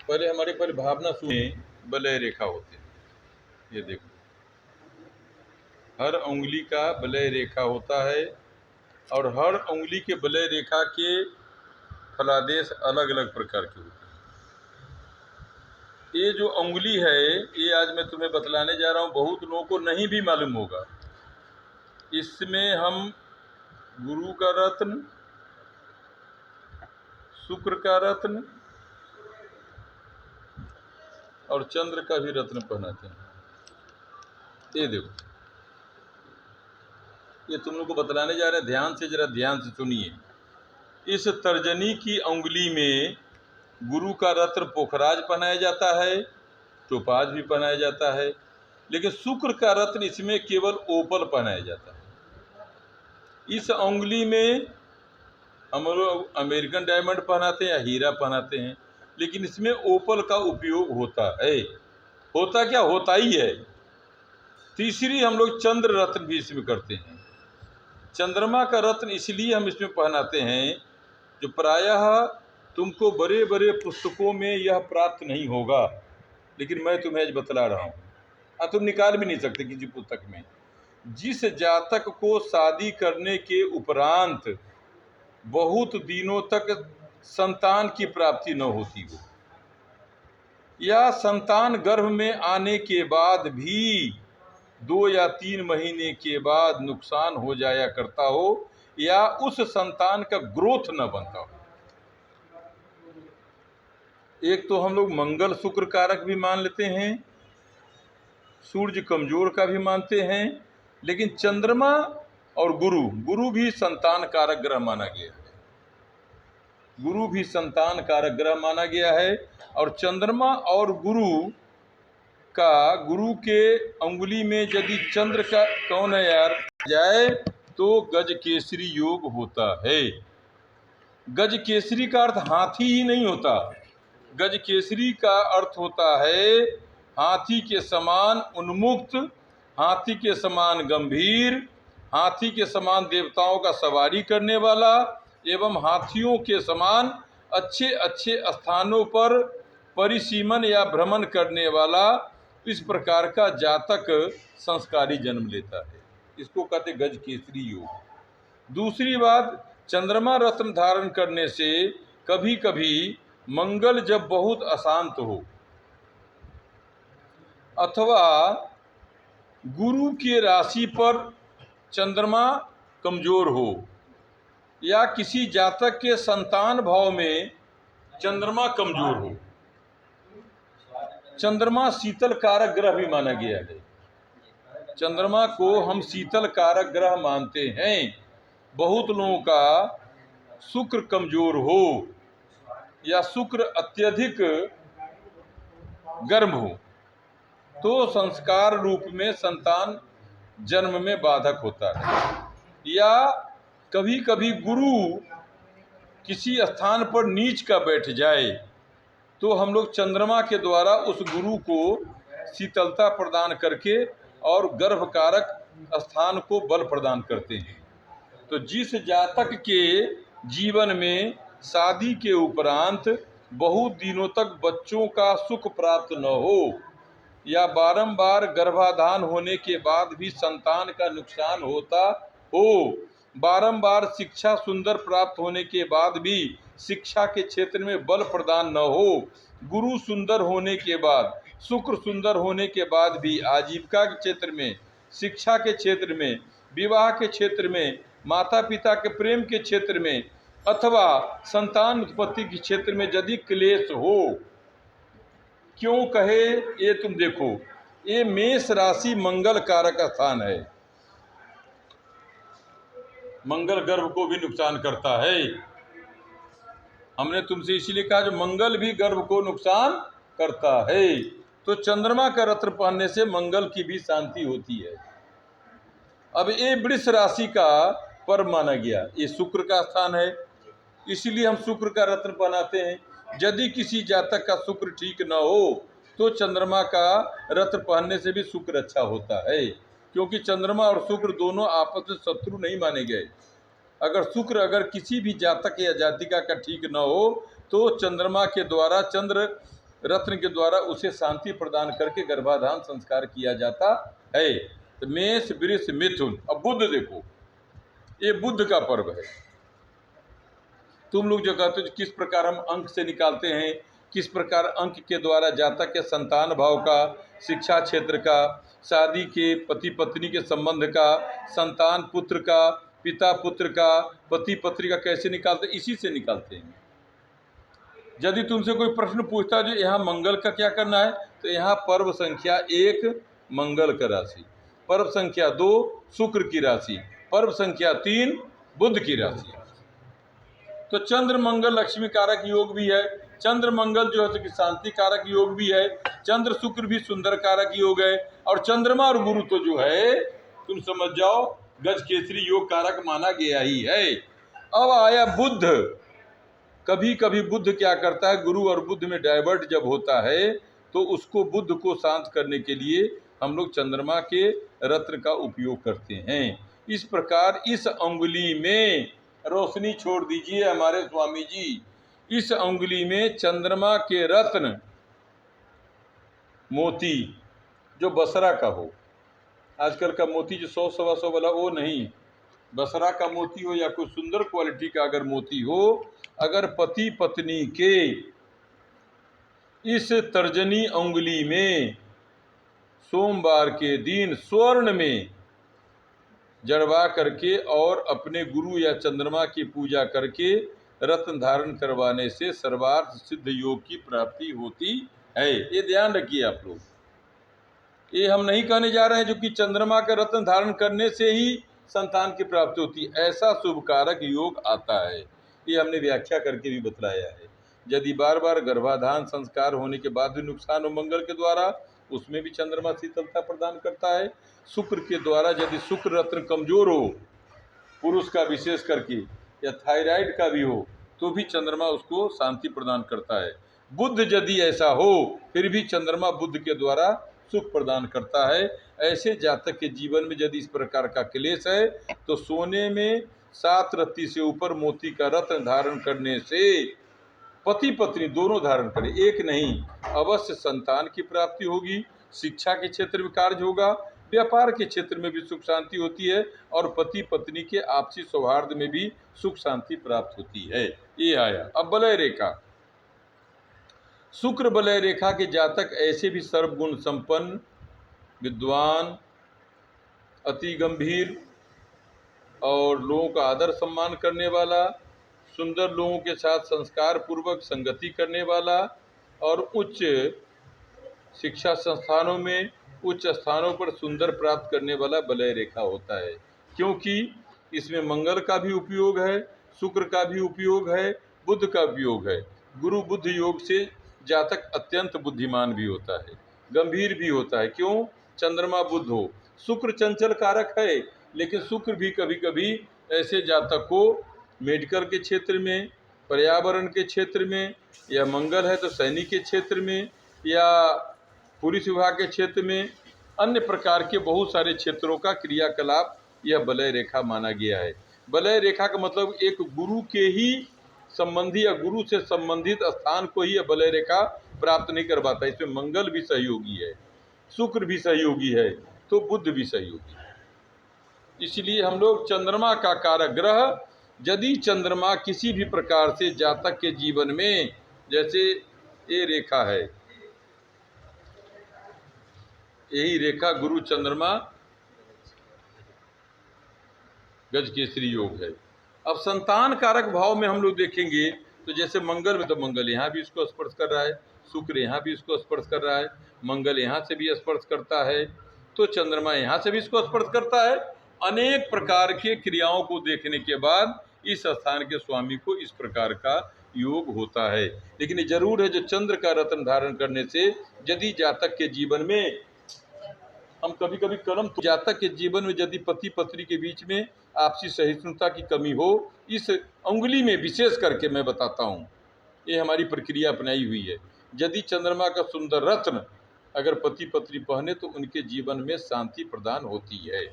पहले हमारी परिभावना सुने। वलय रेखा होते हैं, ये देखो, हर उंगली का वलय रेखा होता है और हर उंगली के वलय रेखा के फलादेश अलग अलग प्रकार के होते हैं। ये जो उंगली है, ये आज मैं तुम्हें बतलाने जा रहा हूँ, बहुत लोगों को नहीं भी मालूम होगा। इसमें हम गुरु का रत्न, शुक्र का रत्न और चंद्र का भी रत्न पहनाते हैं। ये देखो, ये तुम लोग को बतलाने जा रहे हैं, ध्यान से, जरा ध्यान से सुनिए। इस तर्जनी की उंगली में गुरु का रत्न पोखराज पहनाया जाता है, टोपाज भी पहनाया जाता है, लेकिन शुक्र का रत्न इसमें केवल ओपल पहनाया जाता है। इस उंगली में हम लोग अमेरिकन डायमंड पहनाते हैं या हीरा पहनाते हैं, लेकिन इसमें ओपल का उपयोग होता है। होता क्या, होता ही है। तीसरी हम लोग चंद्र रत्न भी इसमें करते हैं। चंद्रमा का रत्न इसलिए हम इसमें पहनाते हैं जो प्रायः तुमको बड़े बड़े पुस्तकों में यह प्राप्त नहीं होगा, लेकिन मैं तुम्हें आज बतला रहा हूँ। तुम निकाल भी नहीं सकते किसी पुस्तक में। जिस जातक को शादी करने के उपरांत बहुत दिनों तक संतान की प्राप्ति न होती हो, या संतान गर्भ में आने के बाद भी 2 या 3 महीने के बाद नुकसान हो जाया करता हो, या उस संतान का ग्रोथ न बनता हो। एक तो हम लोग मंगल शुक्र कारक भी मान लेते हैं, सूर्य कमजोर का भी मानते हैं, लेकिन चंद्रमा और गुरु भी संतान कारक ग्रह माना गया है। गुरु भी संतान कारक ग्रह माना गया है। और चंद्रमा और गुरु के अंगुली में यदि चंद्र का कौन है यार जाए तो गज केसरी योग होता है। गज केसरी का अर्थ हाथी ही नहीं होता। गज केसरी का अर्थ होता है हाथी के समान उन्मुक्त, हाथी के समान गंभीर, हाथी के समान देवताओं का सवारी करने वाला एवं हाथियों के समान अच्छे अच्छे स्थानों पर परिसीमन या भ्रमण करने वाला, इस प्रकार का जातक संस्कारी जन्म लेता है। इसको कहते गज केसरी योग। दूसरी बात, चंद्रमा रत्न धारण करने से कभी कभी मंगल जब बहुत अशांत हो अथवा गुरु के राशि पर चंद्रमा कमजोर हो, या किसी जातक के संतान भाव में चंद्रमा कमजोर हो। चंद्रमा शीतल कारक ग्रह भी माना गया है। चंद्रमा को हम शीतल कारक ग्रह मानते हैं। बहुत लोगों का शुक्र कमजोर हो या शुक्र अत्यधिक गर्म हो तो संस्कार रूप में संतान जन्म में बाधक होता है। या कभी कभी गुरु किसी स्थान पर नीच का बैठ जाए तो हम लोग चंद्रमा के द्वारा उस गुरु को शीतलता प्रदान करके और गर्भकारक स्थान को बल प्रदान करते हैं। तो जिस जातक के जीवन में शादी के उपरांत बहुत दिनों तक बच्चों का सुख प्राप्त न हो, या बारंबार गर्भाधान होने के बाद भी संतान का नुकसान होता हो, बारंबार शिक्षा सुंदर प्राप्त होने के बाद भी शिक्षा के क्षेत्र में बल प्रदान न हो, गुरु सुंदर होने के बाद, शुक्र सुंदर होने के बाद भी आजीविका के क्षेत्र में, शिक्षा के क्षेत्र में, विवाह के क्षेत्र में, माता पिता के प्रेम के क्षेत्र में अथवा संतान उत्पत्ति के क्षेत्र में यदि क्लेश हो। क्यों कहे, ये तुम देखो, ये मेष राशि मंगल कारक स्थान है। मंगल गर्भ को भी नुकसान करता है। हमने तुमसे इसीलिए कहा जो मंगल भी गर्भ को नुकसान करता है। तो चंद्रमा का रत्न पहनने से मंगल की भी शांति होती है। अब ये वृष राशि का पर्व माना गया, ये शुक्र का स्थान है, इसीलिए हम शुक्र का रत्न पहनाते हैं। यदि किसी जातक का शुक्र ठीक न हो तो चंद्रमा का रत्न पहनने से भी शुक्र अच्छा होता है, क्योंकि चंद्रमा और शुक्र दोनों आपस में शत्रु नहीं माने गए। अगर किसी भी जातक या जातिका का ठीक न हो तो चंद्रमा के द्वारा चंद्र रत्न के द्वारा उसे शांति प्रदान करके गर्भाधान संस्कार किया जाता है। तो मेष, वृष, मिथुन। अब बुध देखो, ये बुध का पर्व है। तुम लोग जो कहते हो किस प्रकार हम अंक से निकालते हैं, किस प्रकार अंक के द्वारा जातक के संतान भाव का, शिक्षा क्षेत्र का, शादी के, पति पत्नी के संबंध का, संतान पुत्र का, पिता पुत्र का, पति पत्नी का कैसे निकालते हैं, इसी से निकालते हैं। यदि तुमसे कोई प्रश्न पूछता है जो यहाँ मंगल का क्या करना है, तो यहाँ पर्व संख्या 1 मंगल का राशि, पर्व संख्या 2 शुक्र की राशि, पर्व संख्या 3 बुध की राशि। तो चंद्र मंगल लक्ष्मी कारक योग भी है, चंद्र मंगल जो है कि शांति कारक योग भी है, चंद्र शुक्र भी सुंदर कारक योग है, और चंद्रमा और गुरु तो जो है तुम समझ जाओ गज केसरी योग कारक माना गया ही है। अब आया बुध। कभी कभी बुध क्या करता है, गुरु और बुध में डाइवर्ट जब होता है तो उसको बुध को शांत करने के लिए हम लोग चंद्रमा के रत्न का उपयोग करते हैं। इस प्रकार इस अंगुली में, रोशनी छोड़ दीजिए हमारे स्वामी जी, इस अंगुली में चंद्रमा के रत्न मोती जो बसरा का हो, आजकल का मोती जो 100-125 वाला वो नहीं, बसरा का मोती हो या कोई सुंदर क्वालिटी का अगर मोती हो, अगर पति पत्नी के इस तर्जनी अंगुली में सोमवार के दिन स्वर्ण में जड़वा करके और अपने गुरु या चंद्रमा की पूजा करके रत्न धारण करवाने से सर्वार्थ सिद्ध योग की प्राप्ति होती है। ये ध्यान रखिए आप लोग। ये हम नहीं कहने जा रहे हैं जो कि चंद्रमा का रत्न धारण करने से ही संतान की प्राप्ति होती है, ऐसा शुभ कारक योग आता है। ये हमने व्याख्या करके भी बतलाया है। यदि बार बार गर्भाधान संस्कार होने के बाद भी नुकसान हो मंगल के द्वारा, उसमें भी चंद्रमा शीतलता प्रदान करता है। शुक्र के द्वारा यदि शुक्र रत्न कमजोर हो, पुरुष का विशेष करके, या थायराइड का भी हो, तो भी चंद्रमा उसको शांति प्रदान करता है। बुध यदि ऐसा हो फिर भी चंद्रमा बुध के द्वारा सुख प्रदान करता है। ऐसे जातक के जीवन में यदि इस प्रकार का क्लेश है तो सोने में 7 रत्ती से ऊपर मोती का रत्न धारण करने से पति पत्नी दोनों धारण करें, एक नहीं, अवश्य संतान की प्राप्ति होगी, शिक्षा के क्षेत्र में कार्य होगा, व्यापार के क्षेत्र में भी सुख शांति होती है, और पति पत्नी के आपसी सौहार्द में भी सुख शांति प्राप्त होती है। ये आया। अब बलय रेखा। शुक्र बलय रेखा के जातक ऐसे भी सर्वगुण संपन्न, विद्वान, अति गंभीर और लोगों का आदर सम्मान करने वाला, सुंदर लोगों के साथ संस्कार पूर्वक संगति करने वाला, और उच्च शिक्षा संस्थानों में उच्च स्थानों पर सुंदर प्राप्त करने वाला बलय रेखा होता है। क्योंकि इसमें मंगल का भी उपयोग है, शुक्र का भी उपयोग है, बुध का उपयोग है। गुरु बुध योग से जातक अत्यंत बुद्धिमान भी होता है, गंभीर भी होता है। क्यों? चंद्रमा बुध हो। शुक्र चंचल कारक है, लेकिन शुक्र भी कभी कभी ऐसे जातक को मेडिकल के क्षेत्र में, पर्यावरण के क्षेत्र में, या मंगल है तो सैनिक के क्षेत्र में, या पुलिस विभाग के क्षेत्र में, अन्य प्रकार के बहुत सारे क्षेत्रों का क्रियाकलाप यह बलय रेखा माना गया है। बलय रेखा का मतलब एक गुरु के ही संबंधी या गुरु से संबंधित स्थान को ही यह बलय रेखा प्राप्त नहीं कर पाता। इसमें मंगल भी सहयोगी है, शुक्र भी सहयोगी है, तो बुध भी सहयोगी है। इसलिए हम लोग चंद्रमा का कारक ग्रह, यदि चंद्रमा किसी भी प्रकार से जातक के जीवन में, जैसे ये रेखा है, यही रेखा गुरु चंद्रमा गज केसरी योग है। अब संतान कारक भाव में हम लोग देखेंगे तो जैसे मंगल में, तो मंगल यहाँ भी इसको स्पर्श कर रहा है, शुक्र यहाँ भी इसको स्पर्श कर रहा है, मंगल यहाँ से भी स्पर्श करता है, तो चंद्रमा यहाँ से भी इसको स्पर्श करता है। अनेक प्रकार के क्रियाओं को देखने के बाद इस स्थान के स्वामी को इस प्रकार का योग होता है। लेकिन ये जरूर है जो चंद्र का रत्न धारण करने से यदि जातक के जीवन में, हम कभी कभी कर्म, तो जातक के जीवन में यदि पति पत्नी के बीच में आपसी सहिष्णुता की कमी हो, इस अंगुली में विशेष करके मैं बताता हूँ, ये हमारी प्रक्रिया अपनाई हुई है। यदि चंद्रमा का सुंदर रत्न अगर पति पत्नी पहने तो उनके जीवन में शांति प्रदान होती है।